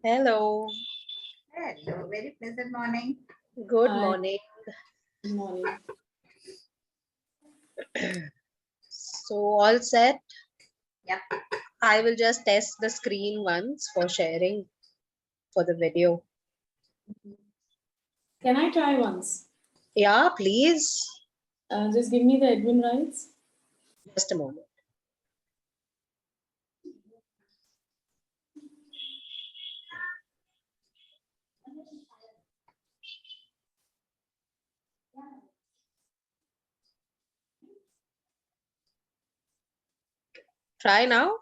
Hello. Hello, very pleasant morning. Good Hi. morning. Good morning. So all set? Yep. I will just test the screen once for sharing for the video. Can I try once? Yeah, please. Just give me the admin rights. Just a moment. Try now.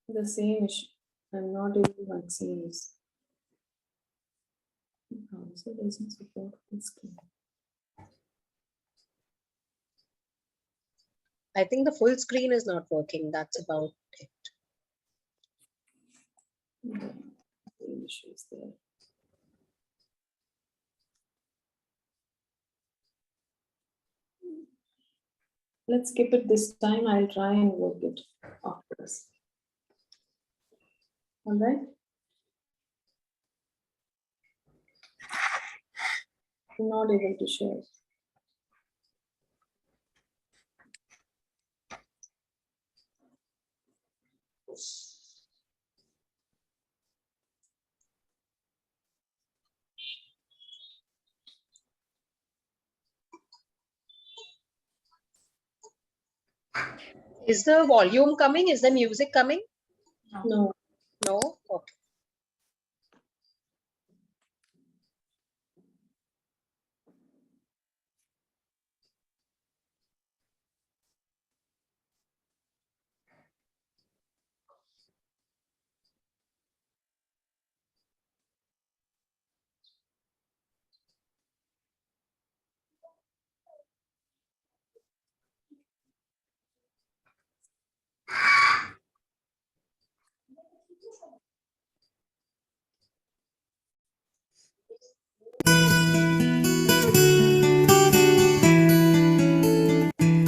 The same issue. I'm not able to maximize. Browser doesn't support full screen. I think the full screen is not working. That's about it. The issue is there. Let's skip it this time. I'll try and work it after this. All right. I'm not able to share. Is the volume coming? Is the music coming? No. No? Okay.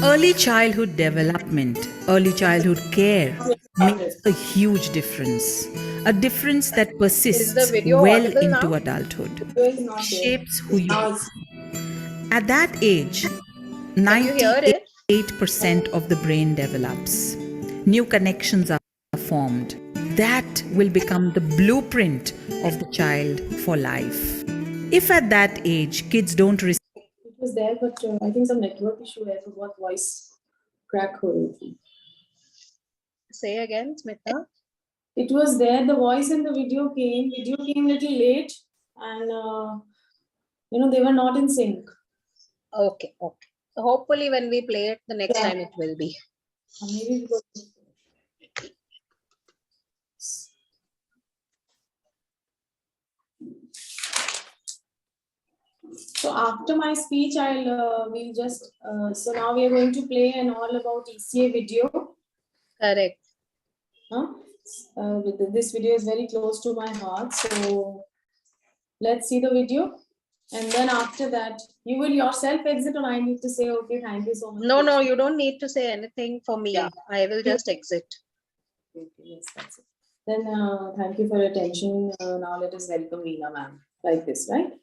Early childhood development, early childhood care makes a huge difference. A difference that Is persists the video well audible into now? adulthood. Video is not there. Shapes who you Now are. it's At that age, Can you hear it? 98% of the brain develops. New connections are formed. That will become the blueprint of the child for life. If at that age kids don't receive it was there, but I think some network issue है, तो बहुत voice crack हो रही थी. Say again, Smita. It was there, the voice and the video came little late, and they were not in sync. Okay, okay. Hopefully when we play it the next Yeah. time it will be. Maybe because so after my speech, we'll just so now we are going to play an all about ECA video. Correct. This video is very close to my heart, so let's see the video, and then after that you will yourself exit, or I need to say okay, thank you so much. No, you don't need to say anything for me. Yeah. I will just exit. Okay, yes, that's it. Then thank you for your attention. Now let us welcome Veena ma'am, like this, right?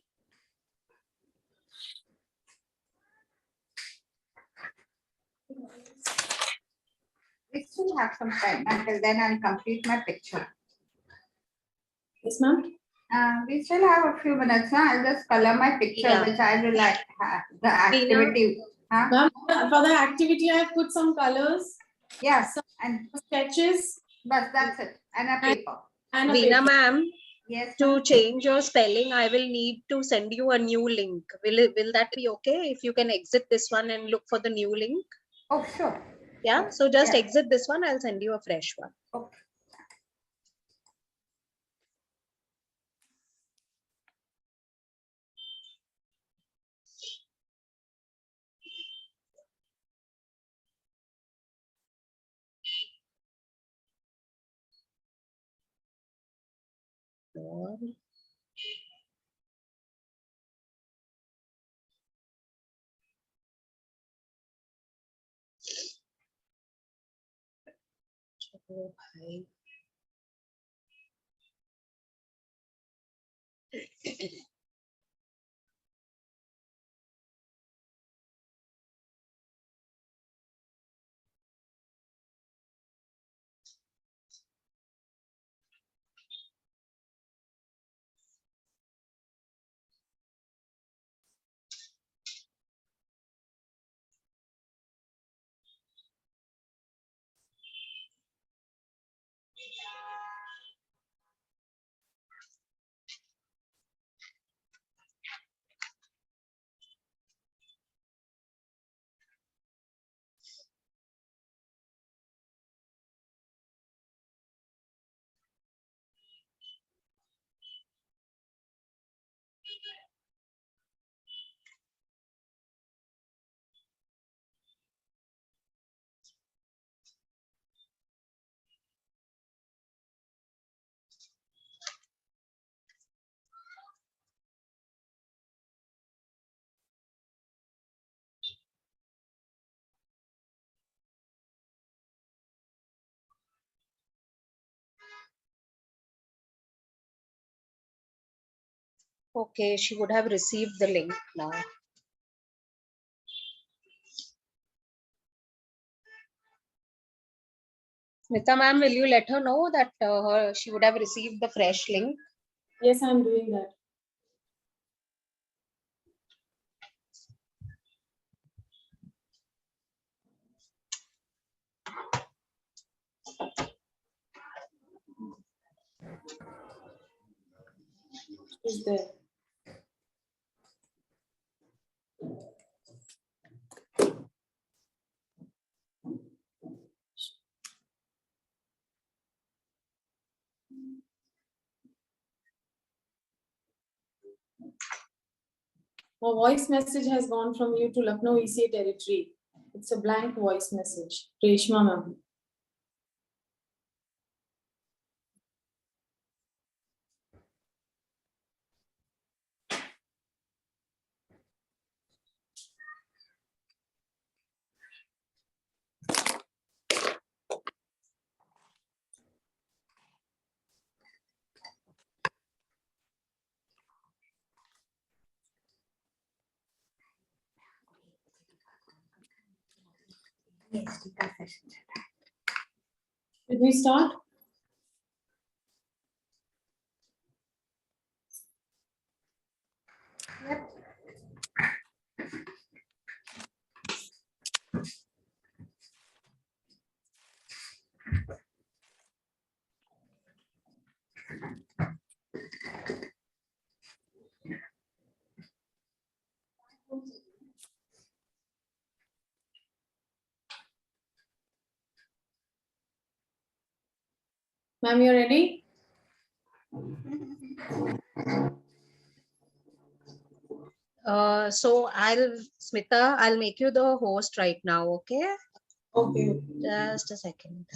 We still have some time. Until then, I'll complete my picture. Yes, ma'am. We still have a few minutes. Huh? I'll just color my picture, Yeah. which I will like the activity. Huh? Ma'am, for the activity, I have put some colors, Yes, and sketches, but that's it. And a paper. and a Veena paper. ma'am, Yes. To ma'am. change your spelling, I will need to send you a new link. Will that be okay? If you can exit this one and look for the new link? Oh, sure. Yeah. So just Yeah. exit this one. I'll send you a fresh one. Okay. चलो भाई. Okay, she would have received the link now. Smita ma'am, will you let her know that she would have received the fresh link? Yes, I'm doing that. Is there? A voice message has gone from you to Lucknow ECA territory. It's a blank voice message. Reshma ma'am. Yes, टीका session चल रहा Did we start? है. Yep. Ma'am, you ready? So Smita, I'll make you the host right now, okay? Okay. Just a second.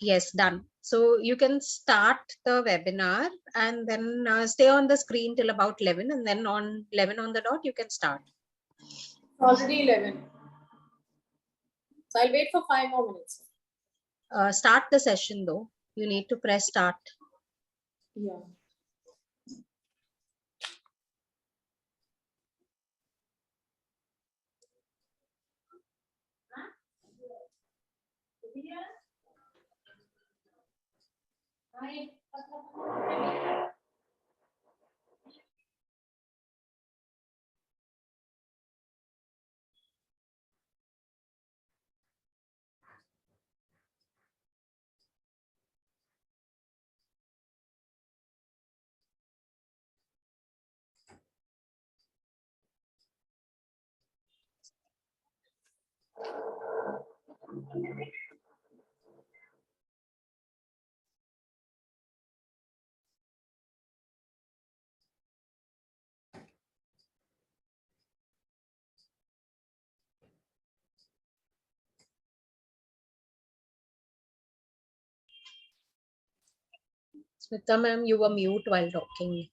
Yes, done. So you can start the webinar and then stay on the screen till about 11, and then on 11 on the dot, you can start. Already 11. So I'll wait for 5 more minutes. Start the session though. You need to press start. Yeah. Smita ma'am, you were mute while talking.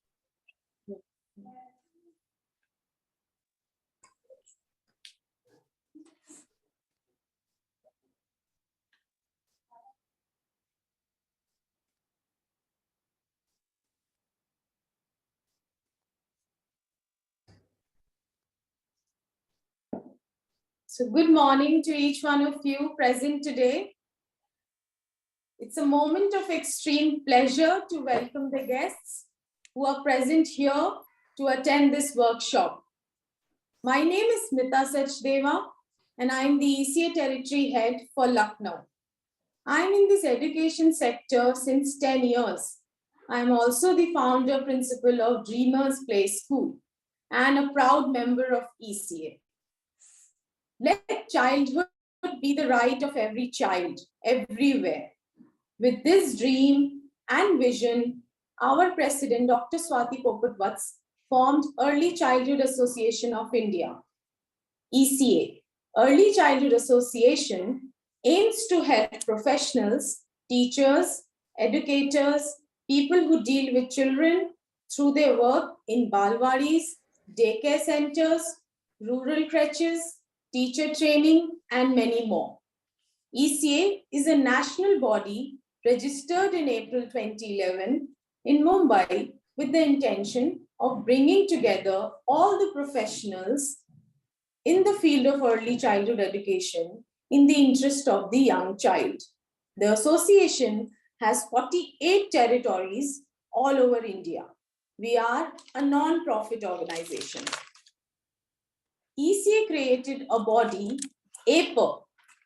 So good morning to each one of you present today. It's a moment of extreme pleasure to welcome the guests who are present here to attend this workshop. My name is Smita Sachdeva and I'm the ECA Territory Head for Lucknow. I'm in this education sector since 10 years. I'm also the founder principal of Dreamers Play School and a proud member of ECA. Let childhood be the right of every child, everywhere. With this dream and vision, our president, Dr. Swati Popat-Vats, formed Early Childhood Association of India, ECA. Early Childhood Association aims to help professionals, teachers, educators, people who deal with children through their work in balwadis, daycare centers, rural creches, teacher training, and many more. ECA is a national body registered in April 2011 in Mumbai with the intention of bringing together all the professionals in the field of early childhood education in the interest of the young child. The association has 48 territories all over India. We are a non-profit organization. ECA created a body, APER,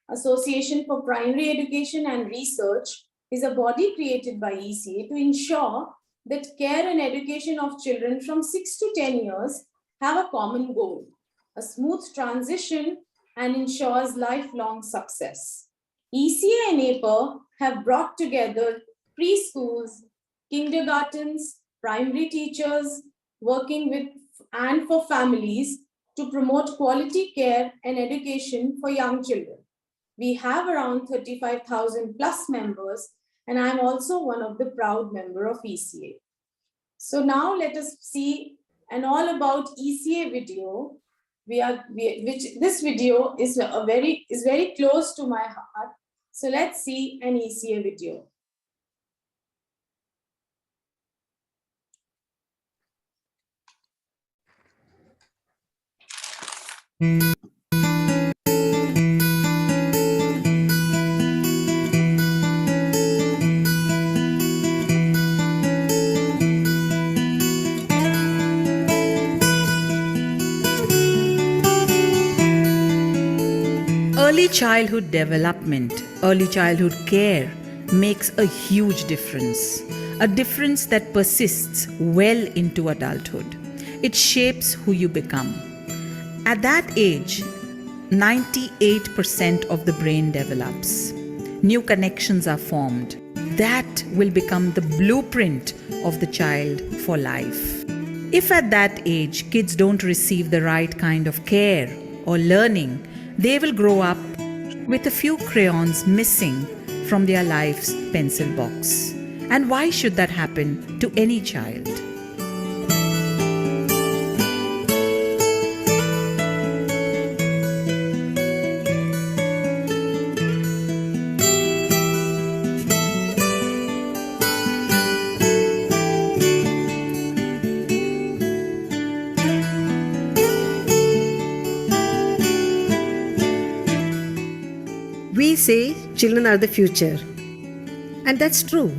Association for Primary Education and Research, is a body created by ECA to ensure that care and education of children from 6 to 10 years have a common goal, a smooth transition, and ensures lifelong success. ECA and APER have brought together preschools, kindergartens, primary teachers, working with and for families to promote quality care and education for young children. We have around 35,000 plus members, and I'm also one of the proud member of ECA. So now let us see an all about ECA video. This video is very close to my heart. So let's see an ECA video. Early childhood development, early childhood care makes a huge difference. A difference that persists well into adulthood. It shapes who you become. At that age, 98% of the brain develops. New connections are formed. That will become the blueprint of the child for life. If at that age kids don't receive the right kind of care or learning, they will grow up with a few crayons missing from their life's pencil box. And why should that happen to any child? We say children are the future, and that's true.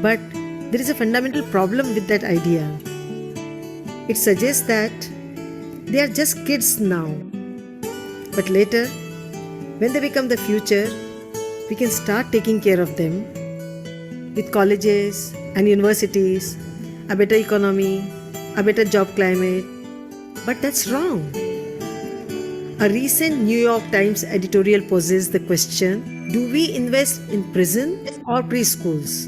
But there is a fundamental problem with that idea. It suggests that they are just kids now. But later, when they become the future, we can start taking care of them with colleges and universities, a better economy, a better job climate. But that's wrong. A recent New York Times editorial poses the question, do we invest in prison or preschools?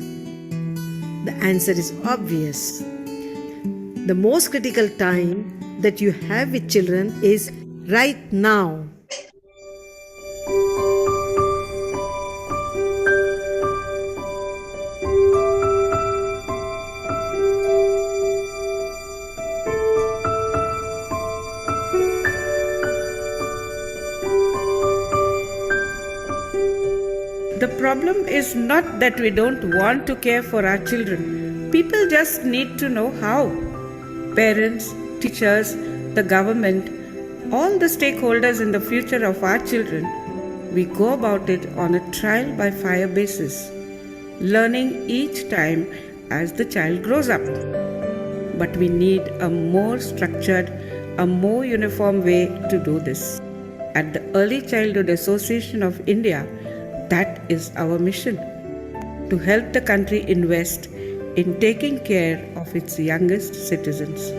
The answer is obvious. The most critical time that you have with children is right now. The problem is not that we don't want to care for our children. People just need to know how. Parents, teachers, the government, all the stakeholders in the future of our children, we go about it on a trial by fire basis, learning each time as the child grows up. But we need a more structured, a more uniform way to do this. At the Early Childhood Association of India, that is our mission, to help the country invest in taking care of its youngest citizens.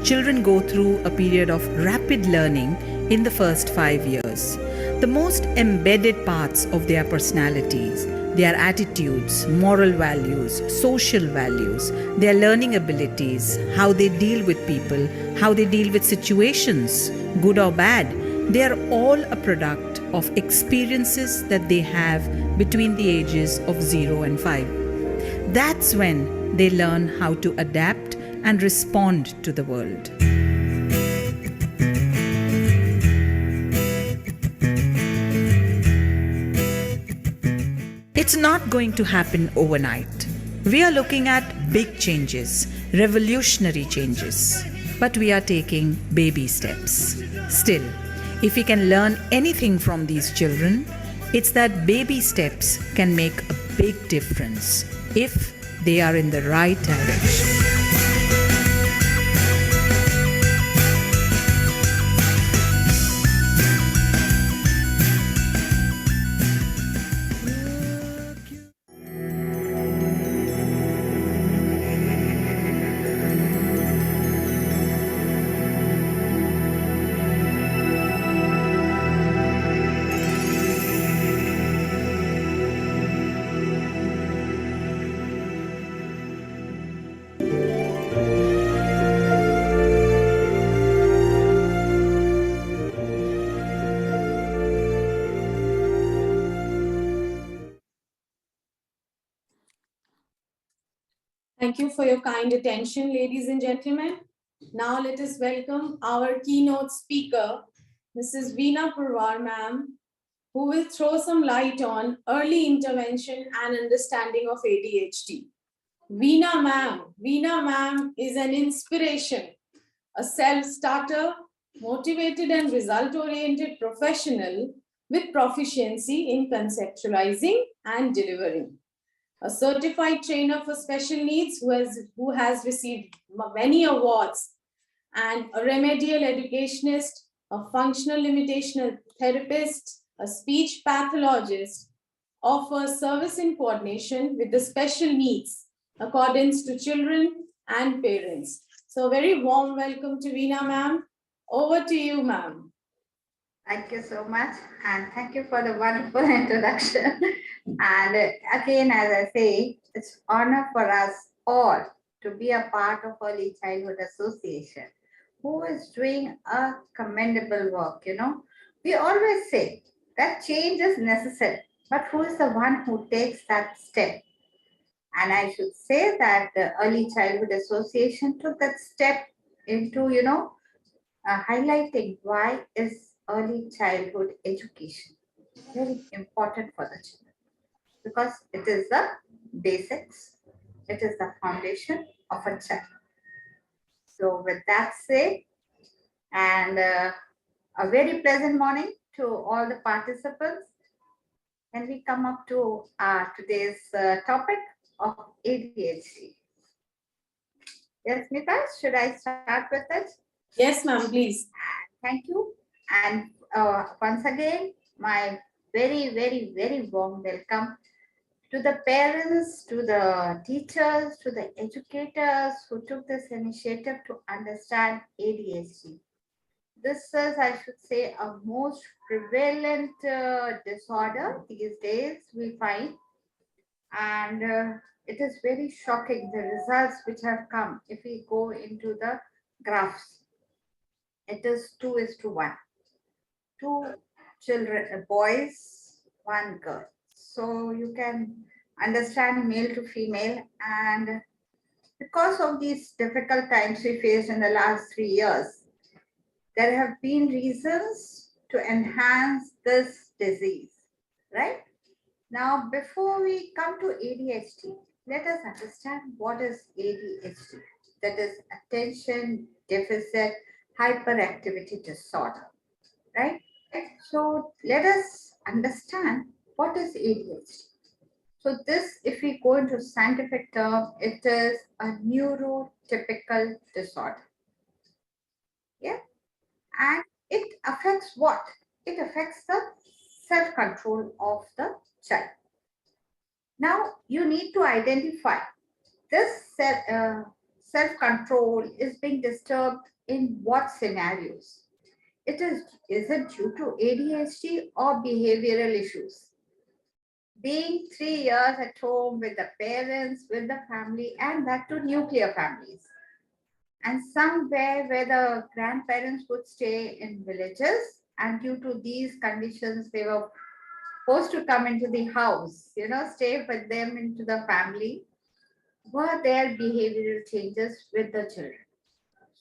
Children go through a period of rapid learning in the first 5 years. The most embedded parts of their personalities, their attitudes, moral values, social values, their learning abilities, how they deal with people, how they deal with situations, good or bad, they are all a product of experiences that they have between the ages of 0 and 5. That's when they learn how to adapt and respond to the world. It's not going to happen overnight. We are looking at big changes, revolutionary changes, but we are taking baby steps. Still, if we can learn anything from these children, it's that baby steps can make a big difference if they are in the right direction. Thank you for your kind attention, ladies and gentlemen. Now let us welcome our keynote speaker, Mrs. Veena Purwar ma'am, who will throw some light on early intervention and understanding of ADHD. Veena ma'am is an inspiration, a self-starter, motivated and result-oriented professional with proficiency in conceptualizing and delivering. A certified trainer for special needs who has received many awards, and a remedial educationist, a functional limitational therapist, a speech pathologist, offers service in coordination with the special needs accordance to children and parents. So very warm welcome to Veena ma'am. Over to you, ma'am. Thank you so much, and thank you for the wonderful introduction. And again, as I say, it's honor for us all to be a part of Early Childhood Association, who is doing a commendable work. We always say that change is necessary, but who is the one who takes that step? And I should say that the Early Childhood Association took that step into, highlighting why is early childhood education very important for the children, because it is the basics, it is the foundation of a child. So with that said, and a very pleasant morning to all the participants, can we come up to today's topic of ADHD? Yes, Mita, should I start with it? Yes, ma'am, please. Thank you. And once again, my very, very, very warm welcome To the parents, to the teachers, to the educators who took this initiative to understand ADHD. This is, I should say, a most prevalent disorder these days we find, and it is very shocking the results which have come. If we go into the graphs, it is 2:1. Two children, boys, one girl. So you can understand male to female, and because of these difficult times we faced in the last 3 years, there have been reasons to enhance this disease, right? Now, before we come to ADHD, let us understand what is ADHD. That is attention deficit hyperactivity disorder, right? So let us understand what is ADHD. So this, if we go into scientific term, it is a neurotypical disorder. Yeah. And it affects what? It affects the self-control of the child. Now, you need to identify this self-control is being disturbed in what scenarios? Is it due to ADHD or behavioral issues? Being 3 years at home with the parents, with the family, and that to nuclear families. And somewhere where the grandparents would stay in villages, and due to these conditions, they were supposed to come into the house, stay with them into the family. Were there behavioral changes with the children?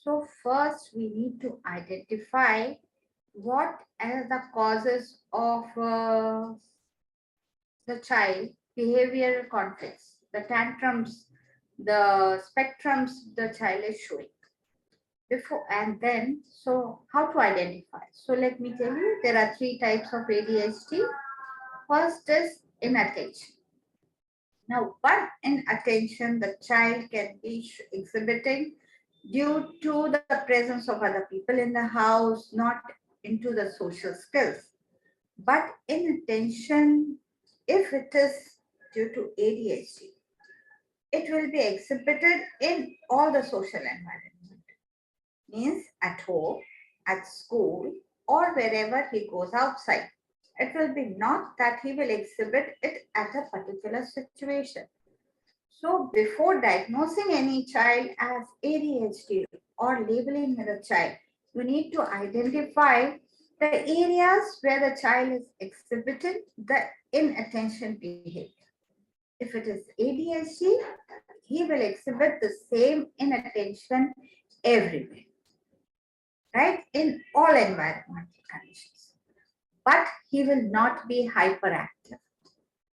So first we need to identify what are the causes of the child behavioral conflicts, the tantrums, the spectrums the child is showing. Before and then, so how to identify? So let me tell you, there are 3 types of ADHD. First is inattention. Now, one inattention the child can be exhibiting due to the presence of other people in the house, not into the social skills. But inattention, if it is due to ADHD, it will be exhibited in all the social environment. Means at home, at school, or wherever he goes outside. It will be not that he will exhibit it at a particular situation. So before diagnosing any child as ADHD or labeling the child, you need to identify the areas where the child is exhibiting the inattention behavior. If it is ADHD, he will exhibit the same inattention everywhere, right? In all environmental conditions. But he will not be hyperactive.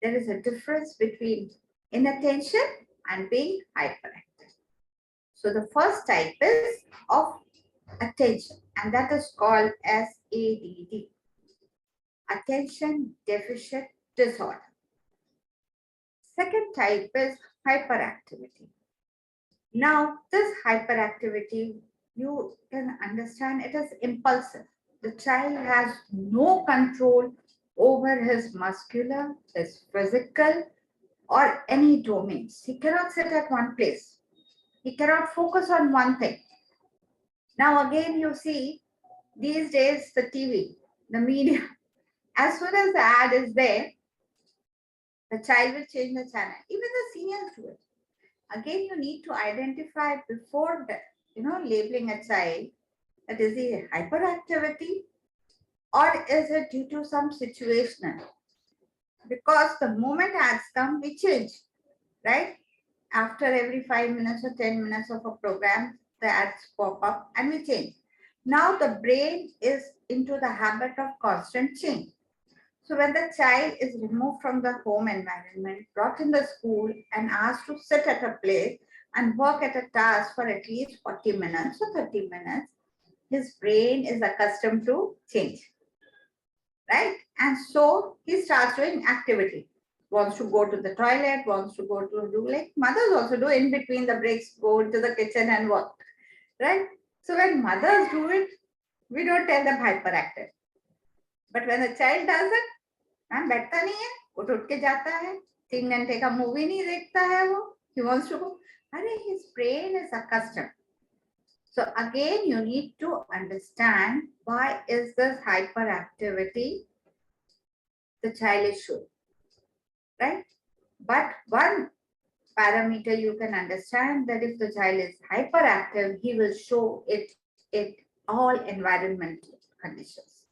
There is a difference between inattention and being hyperactive. So the first type is of attention, and that is called as ADD, attention deficit disorder. Second type is hyperactivity. Now, this hyperactivity, you can understand it is impulsive. The child has no control over his muscular, his physical, or any domains. He cannot sit at one place. He cannot focus on one thing. Now again, you see, these days the TV, the media, as soon as the ad is there, the child will change the channel. Even the seniors do it. Again, you need to identify before labeling a child that is it hyperactivity or is it due to some situational? Because the moment ads come, we change, right? After every 5 minutes or 10 minutes of a program, the ads pop up and we change. Now the brain is into the habit of constant change. So when the child is removed from the home environment, brought in the school and asked to sit at a place and work at a task for at least 40 minutes or 30 minutes, his brain is accustomed to change, right? And so he starts doing activity. Wants to go to the toilet, wants to go to do like mothers also do in between the breaks, go into the kitchen and work, right? So when mothers do it, we don't tell them hyperactive. But when the child does it, ma'am बैठता नहीं है, उठ के जाता है, 3 घंटे का movie नहीं देखता है वो, he wants to go. अरे his brain is accustomed. So again, you need to understand why is this hyperactivity the child is showing, right? But one parameter you can understand that if the child is hyperactive, he will show it all environmental conditions.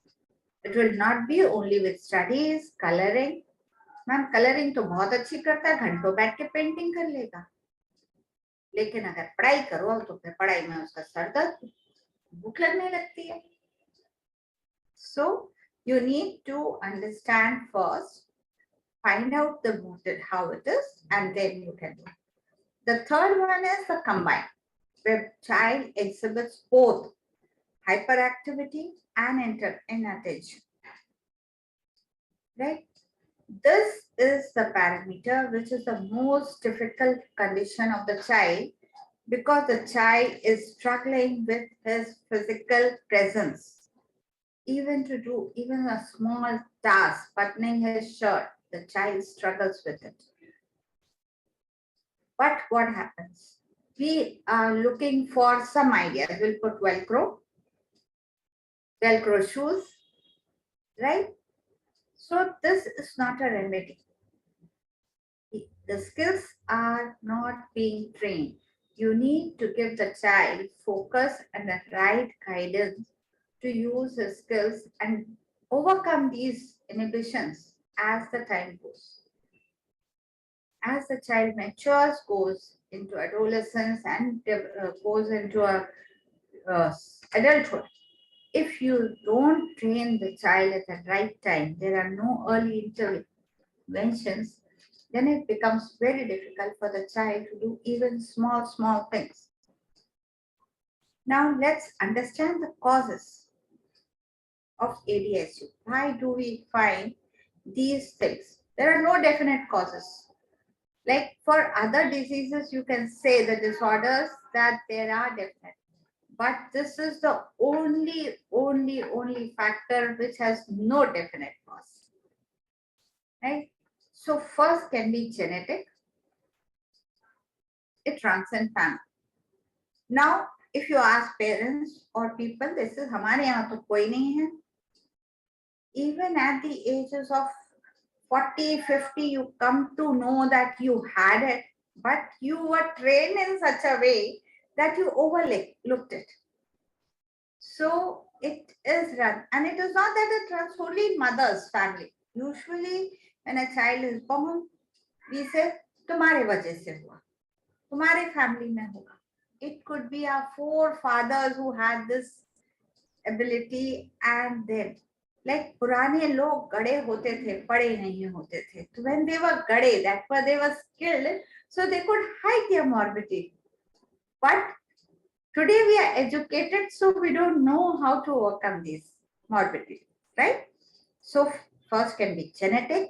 It will not be only with studies, coloring. Ma'am colouring तो बहुत अच्छी करता है, घंटों बैठ के painting कर लेगा, लेकिन अगर पढ़ाई करो तो फिर पढ़ाई में उसका सर दर्द, भूख लगने लगती है. So you need to understand first, find out the motive, how it is, and then you can do. The third one is the combine, where child exhibits both hyperactivity and inattention. Right? This is the parameter which is the most difficult condition of the child, because the child is struggling with his physical presence. Even to do even a small task, buttoning his shirt, the child struggles with it. But what happens? We are looking for some ideas. We'll put Velcro shoes, right? So this is not a remedy. The skills are not being trained. You need to give the child focus and the right guidance to use his skills and overcome these inhibitions as the time goes. As the child matures, goes into adolescence and goes into adulthood, if you don't train the child at the right time, there are no early interventions, then it becomes very difficult for the child to do even small things. Now let's understand the causes of ADHD. Why do we find these things? There are no definite causes. Like for other diseases, you can say the disorders that there are definite. But this is the only factor which has no definite cause. Right? So first can be genetic. It runs in family. Now, if you ask parents or people, this is हमारे यहाँ तो कोई नहीं है. Even at the ages of 40, 50, you come to know that you had it, but you were trained in such a way that you overlooked it. So it is run, and it is not that it runs only in mother's family. Usually when a child is born, we say, तुम्हारे वजह से हुआ, तुम्हारे family में होगा. It could be our forefathers who had this ability, and then like पुराने लोग गड़े होते थे, पढ़े नहीं होते थे. So when they were गड़े, that was they were skilled, so they could hide their morbidity. But today we are educated, so we don't know how to overcome these morbidity, right? So first can be genetic.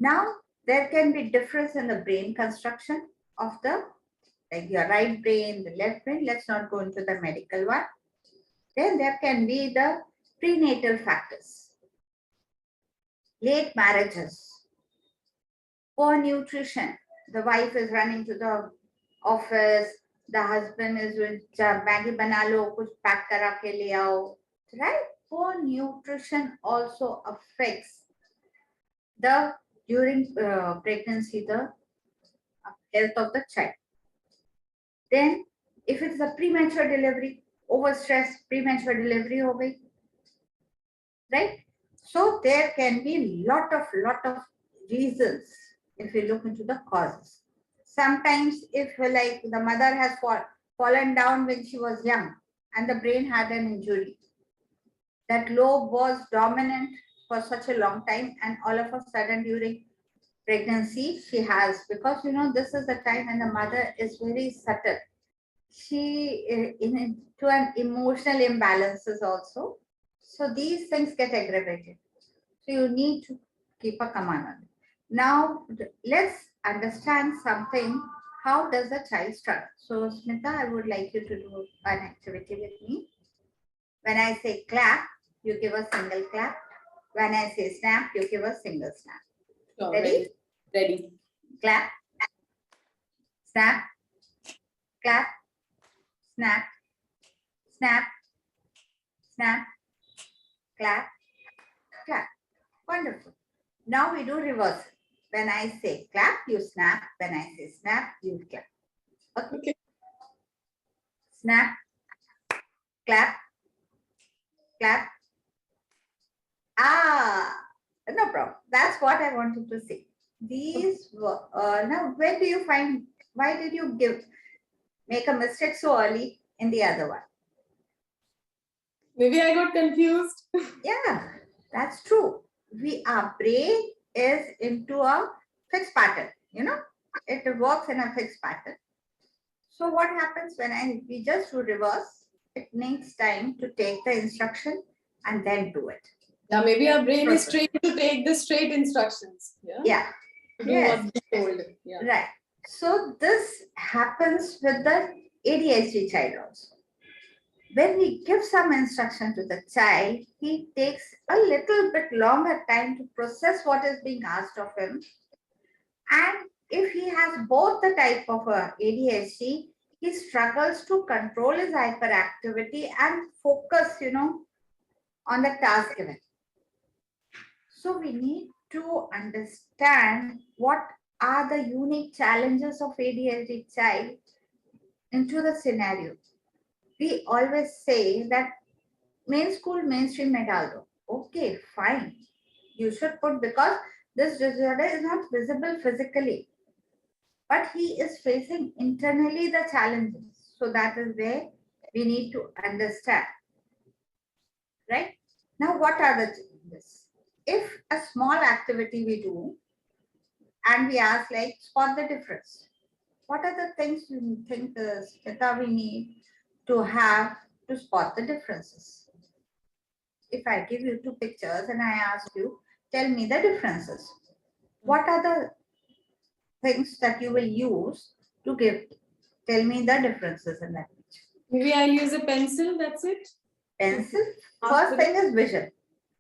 Now there can be difference in the brain construction of the, like your right brain, the left brain. Let's not go into the medical one. Then there can be the prenatal factors, late marriages, poor nutrition. The wife is running to the office, the husband is with Maggi bana lo, kuch pack kara ke le aao, right? Poor nutrition also affects the during pregnancy the health of the child. Then if it's a premature delivery, overstress, premature delivery ho gayi, right? So there can be lot of reasons if we look into the causes. Sometimes if like the mother has fallen down when she was young and the brain had an injury, that lobe was dominant for such a long time, and all of a sudden during pregnancy she has, because you know this is the time when the mother is very subtle. She into an emotional imbalances also. So these things get aggravated. So you need to keep a command on it. Now let's understand something. How does the child struggle? So Smita, I would like you to do an activity with me. When I say clap, you give a single clap. When I say snap, you give a single snap. Sure, Ready? Ready. Clap, snap, clap, snap, snap, snap, clap, clap. Wonderful. Now we do reverse. When I say clap, you snap. When I say snap, you clap. Okay. Snap, clap, clap. No problem. That's what I wanted to say. These were, now where do you find, why did you make a mistake so early in the other one? Maybe I got confused. Yeah, that's true. Our brain is into a fixed pattern, it works in a fixed pattern. So what happens when we just do reverse, it needs time to take the instruction and then do it. Yeah, maybe our brain is trained to take the straight instructions. Yeah. Yeah. To do what's been told. Yeah. Right. So this happens with the ADHD child also. When we give some instruction to the child, he takes a little bit longer time to process what is being asked of him. And if he has both the type of ADHD, he struggles to control his hyperactivity and focus, on the task given. So we need to understand what are the unique challenges of ADHD child into the scenario. We always say that mainstream mein dal do. Okay, fine. You should put, because this disorder is not visible physically, but he is facing internally the challenges. So that is where we need to understand. Right? Now, what are the challenges? If a small activity we do and we ask, like, spot the difference. What are the things you think we need to have to spot the differences? If I give you two pictures and I ask you, tell me the differences. What are the things that you will use to tell me the differences in that picture? Maybe I'll use a pencil, that's it. Pencil. First thing is vision.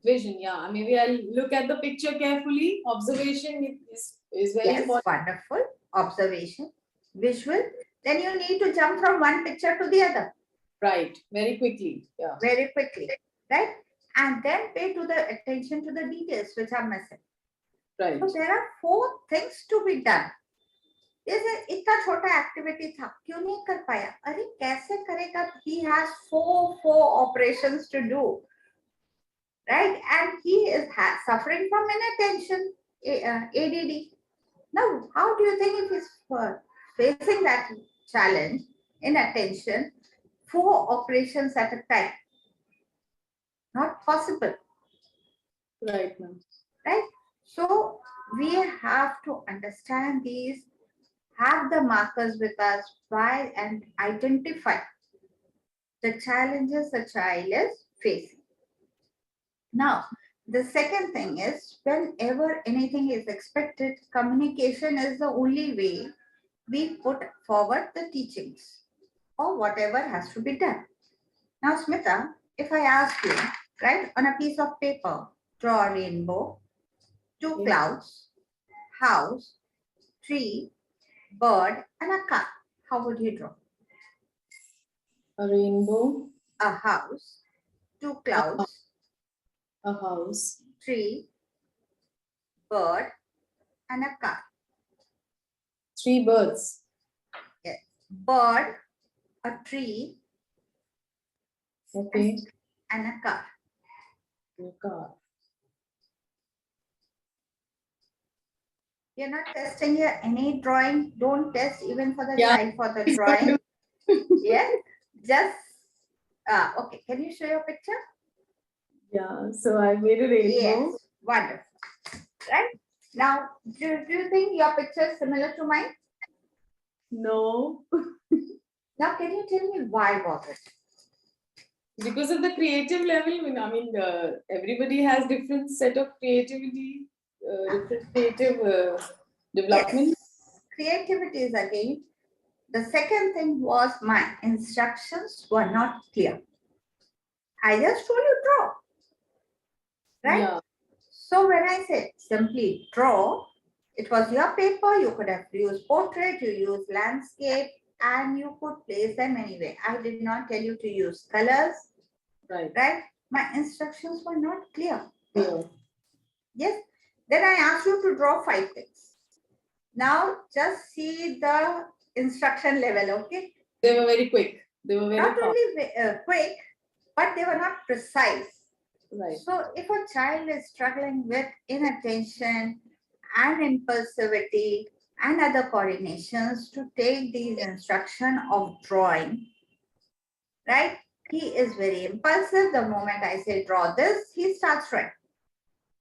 Vision, yeah. Maybe I'll look at the picture carefully. Observation is very important. Wonderful. Observation, visual. Then you need to jump from one picture to the other. Right. Very quickly. Yeah. Very quickly. Right? And then pay attention to the details which are missing. Right. So there are 4 things to be done. जैसे इतना छोटा activity था क्यों नहीं कर पाया अरे कैसे करेगा he has four operations to do, right? And he is suffering from inattention, ADD. Now how do you think if he's facing that challenge, inattention, 4 operations at a time? Not possible. Right, ma'am. Right? So we have to understand these, have the markers with us, try and identify the challenges the child is facing. Now, the second thing is, whenever anything is expected, communication is the only way we put forward the teachings or whatever has to be done. Now, Smita, if I ask you, right, on a piece of paper, draw a rainbow, 2 clouds, house, tree, bird, and a car. How would you draw? A rainbow. A house, 2 clouds, a house, tree, bird, and a car. 3 birds. Yes. Bird, a tree, okay, and a car. A car. You're not testing here any drawing. Don't test even for the child for the drawing. Yeah, just okay. Can you show your picture? Yeah, so I made a rainbow. Yes, wonderful. Right now, do you think your picture is similar to mine? No. Now, can you tell me why was it? Because of the creative level. I mean, everybody has different set of creativity, different creative development. Yes. Creativity is again. The second thing was my instructions were not clear. I just told you draw, right? Yeah. So when I said simply draw, It was your paper, you could have used portrait, you used landscape, and you could place them anyway. I did not tell you to use colors, right? My instructions were not clear. Yes. Then I asked you to draw 5 things. Now just see the instruction level, okay? They were very quick. They were very Not fast. only quick, but they were not precise. Right. So if a child is struggling with inattention and impulsivity and other coordinations to take these instruction of drawing, right? He is very impulsive. The moment I say draw this, he starts drawing.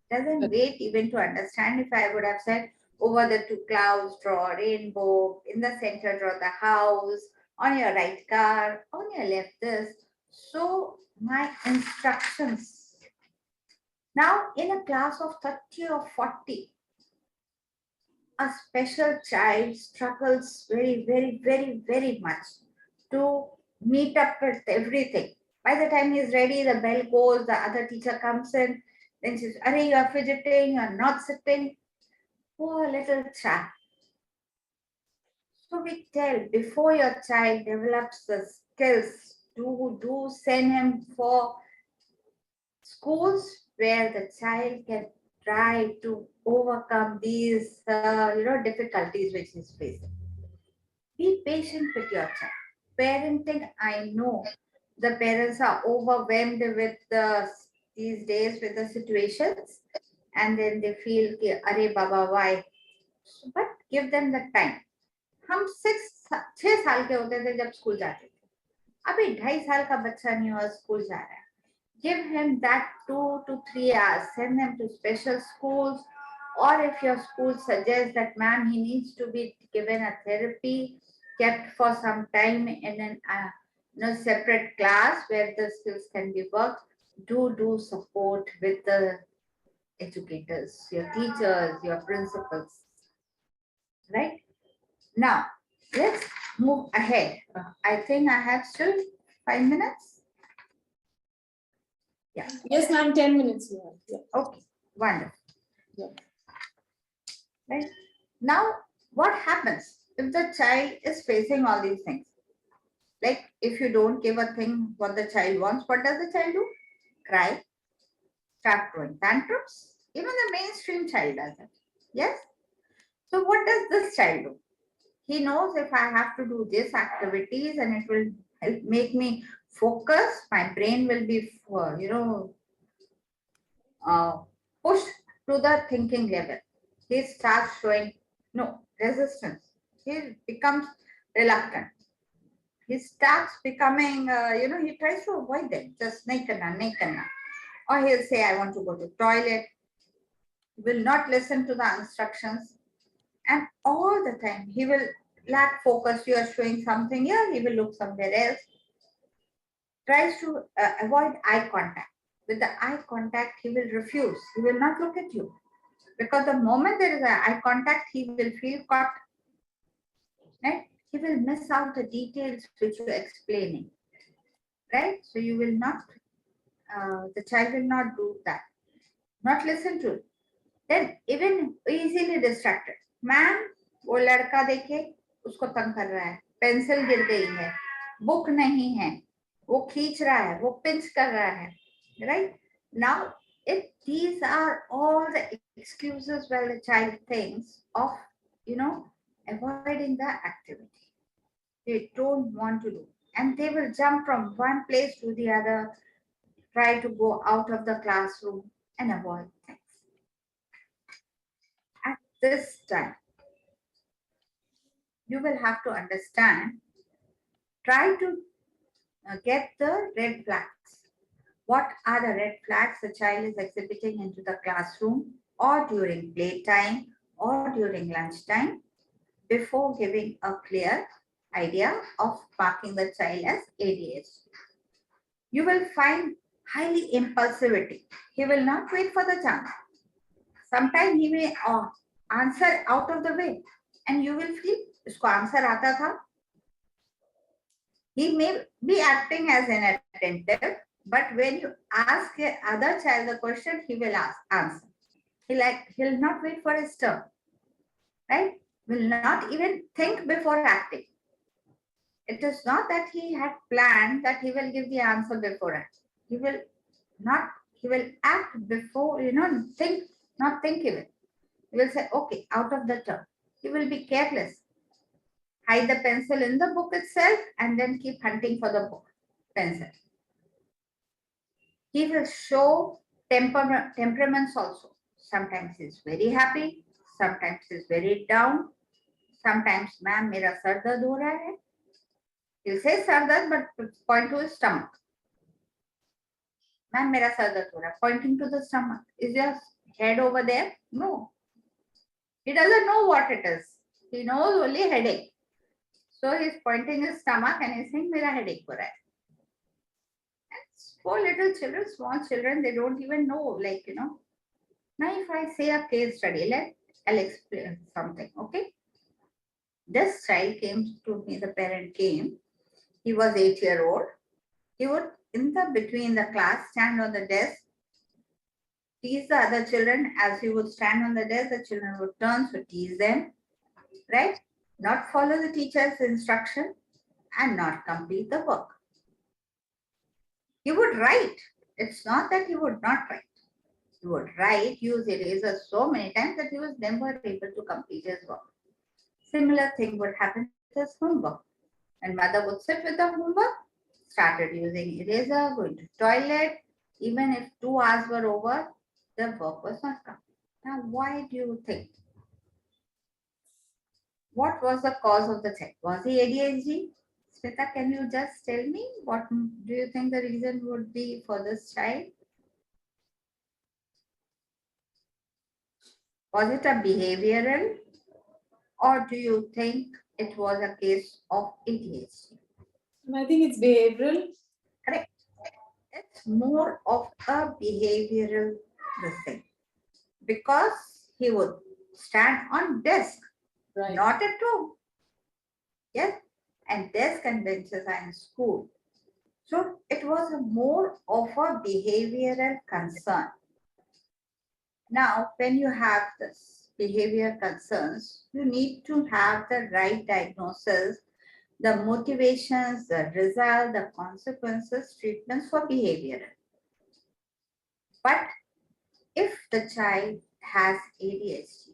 Doesn't wait even to understand. If I would have said over the 2 clouds, draw a rainbow, in the center, draw the house, on your right car, on your left this. So my instructions. Now in a class of 30 or 40, a special child struggles very, very, very, very much to meet up with everything. By the time he's ready, the bell goes, the other teacher comes in, then she says, "Arey, you're fidgeting, you're not sitting." Poor little child. So we tell, before your child develops the skills, do send him for schools where the child can try to overcome these difficulties which he's facing. Be patient with your child. Parenting, I know the parents are overwhelmed with these days with the situations, and then they feel "Arey Baba, why?" But give them the time. हम 6 साल के होते थे जब school जाते थे, अभी 2.5 साल का बच्चा नहीं हुआ स्कूल जा रहा है. Give him that 2 to 3 hours. Send them to special schools, or if your school suggests that, "Ma'am, he needs to be given a therapy, kept for some time in an separate class where the skills can be worked," do support with the educators, your teachers, your principals, right? Now let's move ahead. I think I have still 5 minutes. Yeah. Yes, ma'am, 10 minutes. Yeah. Okay, wonderful. Yeah. Right. Now, what happens if the child is facing all these things? Like, if you don't give a thing what the child wants, what does the child do? Cry, start throwing tantrums. Even the mainstream child does it. Yes? So what does this child do? He knows if I have to do these activities and it will help make me focus, my brain will be, pushed to the thinking level. He starts showing no resistance. He becomes reluctant. He starts becoming, he tries to avoid them. Just nahi karna. Or he'll say, "I want to go to toilet." He will not listen to the instructions. And all the time, he will lack focus. You are showing something here, he will look somewhere else. Tries to avoid eye contact. With the eye contact, he will refuse. He will not look at you. Because the moment there is an eye contact, he will feel caught. Right? He will miss out the details which you're explaining. Right? So you will not, the child will not do that. Not listen to it. Then even easily distracted. "Ma'am, वो लड़का देखिए उसको तंग कर रहा है, pencil गिर गई है, बुक नहीं है, वो खींच रहा है, वो पिंच कर रहा है." Right? Now, if these are all the excuses where the child thinks of, avoiding the activity, they don't want to do, and they will jump from one place to the other, try to go out of the classroom and avoid things. At this time, you will have to understand, try to get the red flags. What are the red flags the child is exhibiting into the classroom or during playtime or during lunchtime before giving a clear idea of marking the child as ADHD. You will find highly impulsivity. He will not wait for the chance. Sometimes he may answer out of the way and you will feel isko answer aata tha. He may be acting as inattentive, but when you ask the other child the question, he will answer. He'll not wait for his turn. right? Will not even think before acting. It is not that he had planned that he will give the answer before acting. He will not, he will act before, think, not think even. He will say, okay, out of the term. He will be careless. Hide the pencil in the book itself and then keep hunting for the book pencil. He will show temperaments also. Sometimes he's very happy, sometimes he's very down, sometimes ma'am mera sar dard ho raha hai. He'll say sar dard but point to his stomach. Ma'am mera sar dard ho raha hai, pointing to the stomach. Is your head over there? No. He doesn't know what it is. He knows only headache. So he's pointing his stomach and he's saying mera headache ho raha hai. For little children, small children, they don't even know, Now, if I say a case study, I'll explain something, okay? This child came to me, the parent came. He was 8-year-old. He would, between the class, stand on the desk, tease the other children. As he would stand on the desk, the children would turn to tease them, right? Not follow the teacher's instruction and not complete the work. He would write. It's not that he would not write. He would write, use erasers so many times that he was never able to complete his work. Similar thing would happen with his homework. And mother would sit with the homework, started using eraser, going to toilet. Even if 2 hours were over, the work was not complete. Now, why do you think? What was the cause of the check? Was he ADHD? Smita, can you just tell me what do you think the reason would be for this child? Was it a behavioral, or do you think it was a case of ADHD? I think it's behavioral. Correct. It's more of a behavioral thing, because he would stand on desk, Right. not at home. Yes, and desk and benches are in school. So it was more of a behavioral concern. Now, when you have this behavior concerns, you need to have the right diagnosis, the motivations, the result, the consequences, treatments for behavior. But if the child has ADHD,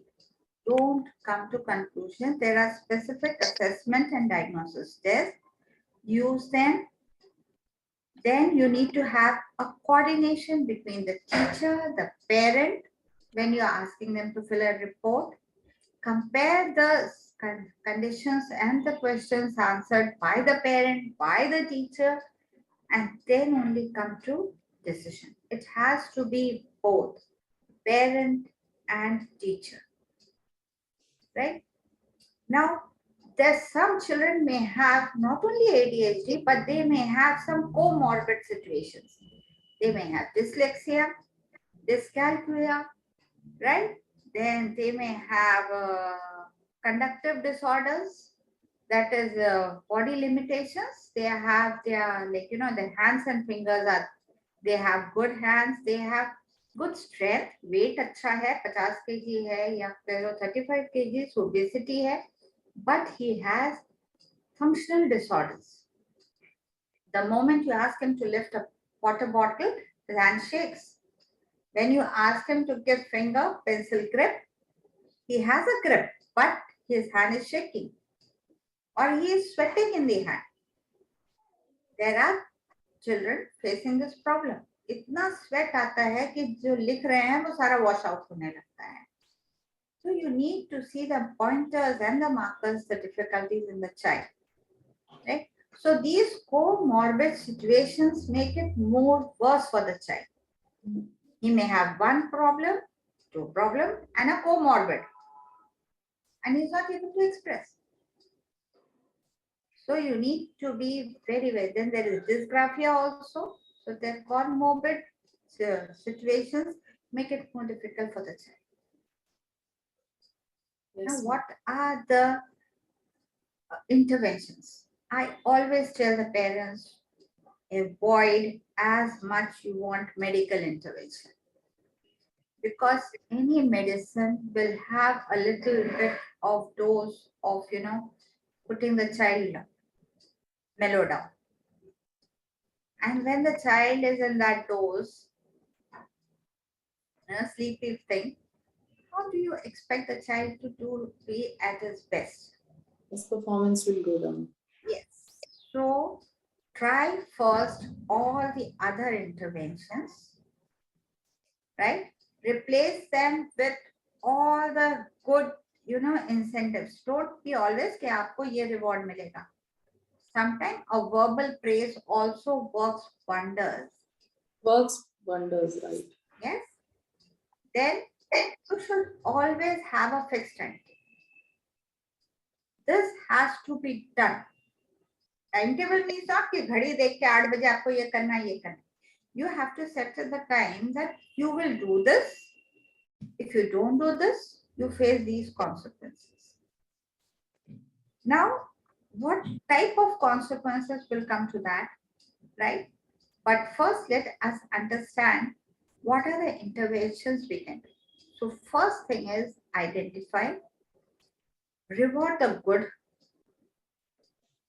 don't come to conclusion. There are specific assessment and diagnosis tests. Use them. Then you need to have a coordination between the teacher, the parent, when you're asking them to fill a report. Compare the conditions and the questions answered by the parent, by the teacher, and then only come to decision. It has to be both parent and teacher, right? Now, there's some children may have not only ADHD, but they may have some comorbid situations. They may have dyslexia, dyscalculia, right? Then they may have conductive disorders, that is body limitations. They have their, the hands and fingers are, they have good hands, they have good strength, weight अच्छा है, 50 kg है या 35 kg, obesity है, but he has functional disorders. The moment you ask him to lift a water bottle, his hand shakes. When you ask him to give finger pencil grip, he has a grip, but his hand is shaking, or he is sweating in the hand. There are children facing this problem. इतना sweat आता है कि जो लिख रहे हैं वो सारा wash out होने लगता है. So you need to see the pointers and the markers, the difficulties in the child, right? So these comorbid situations make it more worse for the child. He may have one problem, two problem, and a comorbid, and he's not able to express. So you need to be very well. Then there is dysgraphia also. So the comorbid situations make it more difficult for the child. Yes. Now, what are the interventions? I always tell the parents, avoid as much you want medical intervention. because any medicine will have a little bit of dose of, putting the child mellow down. And when the child is in that dose, sleepy thing, how do you expect the child to be at his best? His performance will go down. Yes. So try first all the other interventions, right? Replace them with all the good, incentives. Don't be always कि आपको ये reward मिलेगा. Sometimes a verbal praise also works wonders. Works wonders, right? Yes. Then you should always have a fixed time. This has to be done. Timetable means not कि घड़ी देख के 8 बजे आपको ये करना ये करना. You have to set the time that you will do this. If you don't do this, you face these consequences. Now, what type of consequences will come to that, right? But first, let us understand what are the interventions we can do. So first thing is identify, reward the good,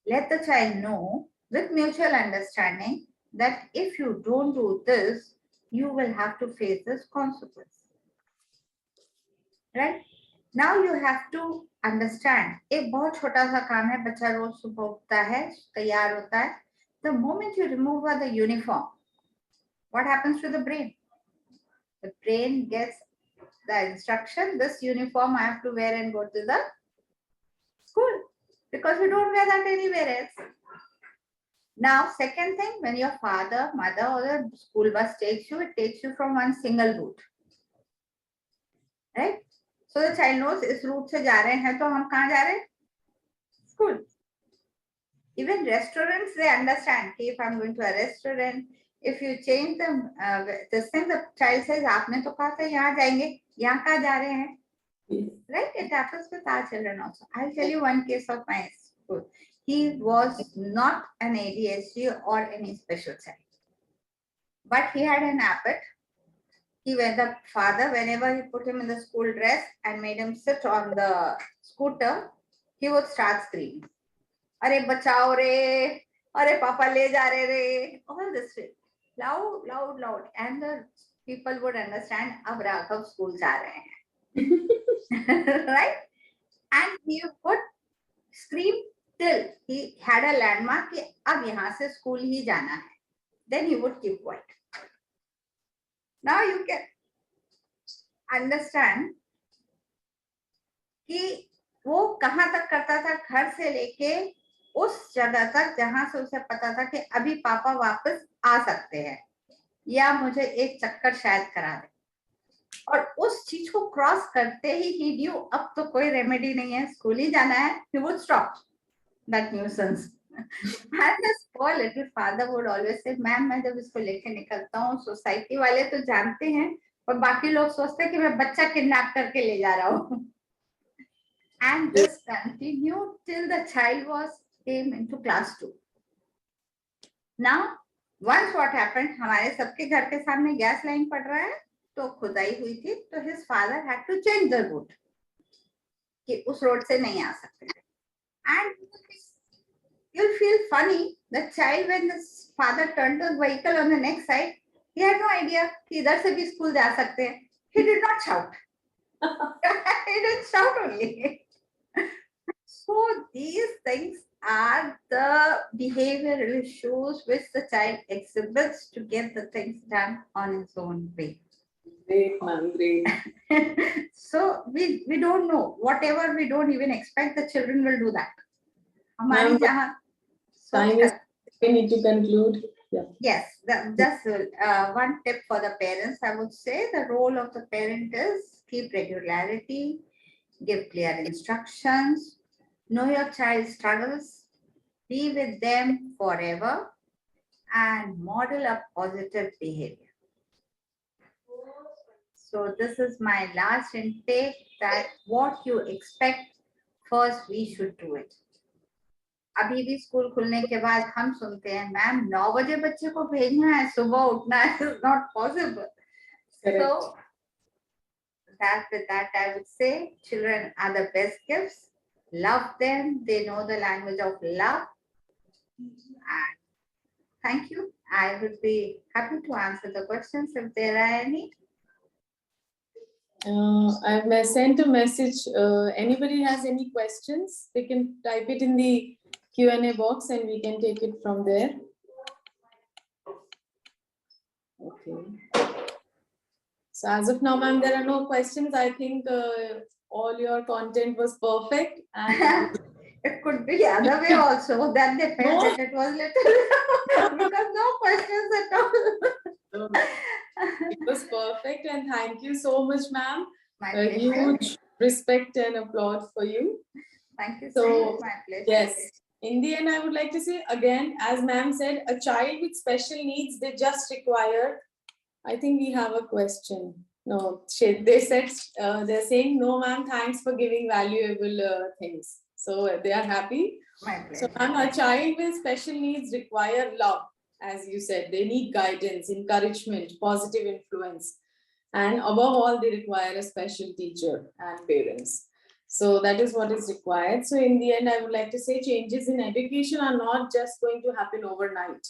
let the child know with mutual understanding that if you don't do this, you will have to face this consequence. Right? Now you have to understand, एक बहुत छोटा सा काम है, बच्चा रोज सुबह उठता है, तैयार होता है. The moment you remove the uniform, what happens to the brain? The brain gets the instruction, this uniform I have to wear and go to the school, because you don't wear that anywhere else. Now, second thing, when your father, mother or the school bus takes you, it takes you from one single route. Right? So the child knows इस route से जा रहे हैं तो हम कहाँ जा रहे हैं? School. Even restaurants, they understand. If I'm going to a restaurant, if you change them, this thing, the child says, आपने तो कहा था यहाँ जाएंगे, यहाँ कहाँ जा रहे हैं? Right? It happens with our children also. I'll tell you one case of my school. He was not an ADHD or any special child, but he had an appet. The father, whenever he put him in the school dress and made him sit on the scooter, he would start screaming. Are bachao re, are papa le ja re, all this way. Loud, loud, loud. And the people would understand, ab Raghav school ja rahe hain. Right? And he would scream till he had a landmark कि अब यहाँ से school ही जाना है. Then he would keep quiet. Now you can understand कि वो कहाँ तक करता था, घर से लेके उस जगह तक जहां से उसे पता था कि अभी पापा वापस आ सकते हैं या मुझे एक चक्कर शायद करा दे, और उस चीज को क्रॉस करते ही ड्यू अब तो कोई रेमेडी नहीं है, स्कूल ही जाना है, he would stop that nuisance. And this poor little father would always say, ma'am मैं जब इसको लेके निकलता हूँ, सोसाइटी वाले तो जानते हैं और बाकी लोग सोचते हैं कि मैं बच्चा किडनैप करके ले जा रहा हूँ. And this continued till the child came into class 2. Now, once what happened, हमारे सबके घर के सामने गैस लाइन पड़ रहा है, तो खुदाई हुई थी, तो his father had to change the route कि उस रोड से नहीं आ सकते. And you'll feel funny, the child, when the father turned the vehicle on the next side, he had no idea कि इधर से भी स्कूल जा सकते हैं. He did not shout. He didn't shout only. So these things are the behavioral issues which the child exhibits to get the things done on his own way. Great, man, great. So we don't know. Whatever we don't even expect, the children will do that. हमारी जहाँ Time is, we need to conclude. Yeah. Yes, just one tip for the parents. I would say the role of the parent is keep regularity, give clear instructions, know your child's struggles, be with them forever, and model a positive behavior. So this is my last intake, that what you expect, first we should do it. अभी भी school खुलने के बाद हम सुनते हैं, ma'am 9 बजे बच्चे को भेजना है, सुबह उठना है, is not possible. So with that, I would say children are the best gifts. Love them. They know the language of love. And thank you. I would be happy to answer the questions if there are any. I've sent a message. Anybody has any questions? They can type it in the Q&A box and we can take it from there. Okay. So as of now, ma'am, there are no questions. I think all your content was perfect. And it could be the other way also. Then they felt that it was little because no questions at all. It was perfect, and thank you so much, ma'am. My A huge respect and applaud for you. Thank you so much. My pleasure. Yes. In the end, I would like to say again, as ma'am said, a child with special needs, they just require. I think we have a question. No, they said they're saying no, ma'am. Thanks for giving valuable things. So they are happy. My pleasure. So, ma'am, a child with special needs require love, as you said. They need guidance, encouragement, positive influence, and above all, they require a special teacher and parents. So that is what is required. So in the end, I would like to say changes in education are not just going to happen overnight.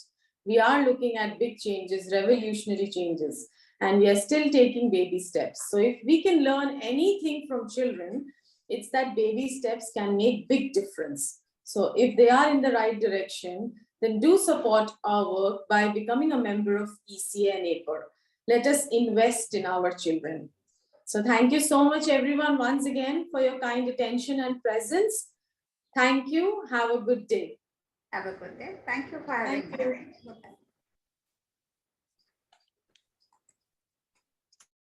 We are looking at big changes, revolutionary changes, and we are still taking baby steps. So if we can learn anything from children, it's that baby steps can make big difference. So if they are in the right direction, then do support our work by becoming a member of ECA and APER. Let us invest in our children. So thank you so much, everyone, once again, for your kind attention and presence. Thank you. Have a good day. Have a good day. Thank you for having me.